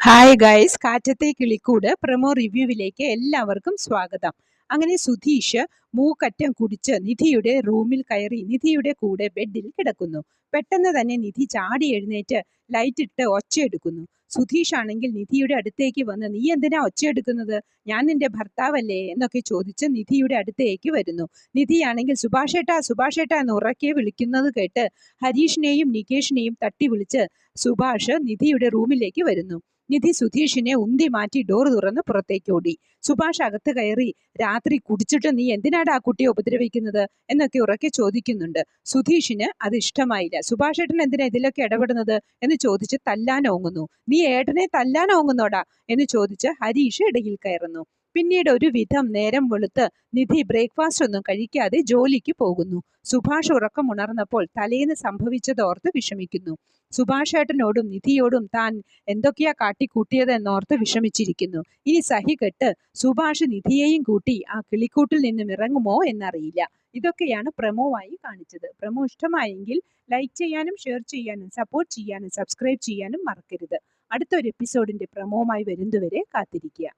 Hi guys, കാറ്റത്തെ കിളിക്കൂട് promo റിവ്യൂവിലേക്ക് എല്ലാവർക്കും സ്വാഗതം. അങ്ങനെ സുധീഷ് മൂക്കറ്റം കുടിച്ച് നിധിയുടെ റൂമിൽ കയറി നിധിയുടെ കൂടെ ബെഡിൽ കിടക്കുന്നു. പെട്ടെന്ന് തന്നെ നിധി ചാടി എഴുന്നേറ്റ് ലൈറ്റ് ഇട്ട് ഒച്ചയെടുക്കുന്നു. സുധീഷ് ആണെങ്കിൽ നിധിയുടെ അടുത്തേക്ക് വന്ന്, നീ എന്തിനാ ഒച്ചയെടുക്കുന്നത്? ഞാൻ നിന്റെ ഭർത്താവല്ലേ എന്നൊക്കെ ചോദിച്ച് നിധിയുടെ അടുത്തേക്ക് വരുന്നു. നിധിയാണെങ്കിൽ സുഭാഷേട്ടാ സുഭാഷേട്ടാ എന്ന് ഉറക്കെ വിളിക്കുന്നത് കേട്ട് ഹരീഷിനെയും നികേഷിനെയും തട്ടി വിളിച്ച് സുഭാഷ് നിധിയുടെ റൂമിലേക്ക് വരുന്നു. നിധി സുധീഷിനെ ഉന്തി മാറ്റി ഡോർ തുറന്ന് പുറത്തേക്ക് ഓടി. സുഭാഷ് അകത്ത് കയറി, രാത്രി കുടിച്ചിട്ട് നീ എന്തിനാണ് ആ കുട്ടിയെ ഉപദ്രവിക്കുന്നത് എന്നൊക്കെ ഉറക്കെ ചോദിക്കുന്നുണ്ട്. സുധീഷിന് അത് ഇഷ്ടമായില്ല. സുഭാഷ് ഏട്ടൻ എന്തിനാ ഇതിലൊക്കെ ഇടപെടുന്നത് എന്ന് ചോദിച്ച് തല്ലാൻ ഓങ്ങുന്നു. നീ ഏട്ടനെ തല്ലാൻ ഓങ്ങുന്നോടാ എന്ന് ചോദിച്ച് ഹരീഷ് ഇടയിൽ കയറുന്നു. പിന്നീട് ഒരു വിധം നേരം വെളുത്ത് നിധി ബ്രേക്ക്ഫാസ്റ്റ് ഒന്നും കഴിക്കാതെ ജോലിക്ക് പോകുന്നു. സുഭാഷ് ഉറക്കമുണർന്നപ്പോൾ തലേന്ന് സംഭവിച്ചതോർത്ത് വിഷമിക്കുന്നു. സുഭാഷ് ഏട്ടനോടും നിധിയോടും താൻ എന്തൊക്കെയാ കാട്ടിക്കൂട്ടിയത് എന്നോർത്ത് വിഷമിച്ചിരിക്കുന്നു. ഇനി സഹി കെട്ട് സുഭാഷ് നിധിയെയും കൂട്ടി ആ കിളിക്കൂട്ടിൽ നിന്നും ഇറങ്ങുമോ എന്നറിയില്ല. ഇതൊക്കെയാണ് പ്രമോവായി കാണിച്ചത്. പ്രമോ ഇഷ്ടമായെങ്കിൽ ലൈക്ക് ചെയ്യാനും ഷെയർ ചെയ്യാനും സപ്പോർട്ട് ചെയ്യാനും സബ്സ്ക്രൈബ് ചെയ്യാനും മറക്കരുത്. അടുത്തൊരു എപ്പിസോഡിന്റെ പ്രമോവുമായി വരുന്നതുവരെ കാത്തിരിക്കുക.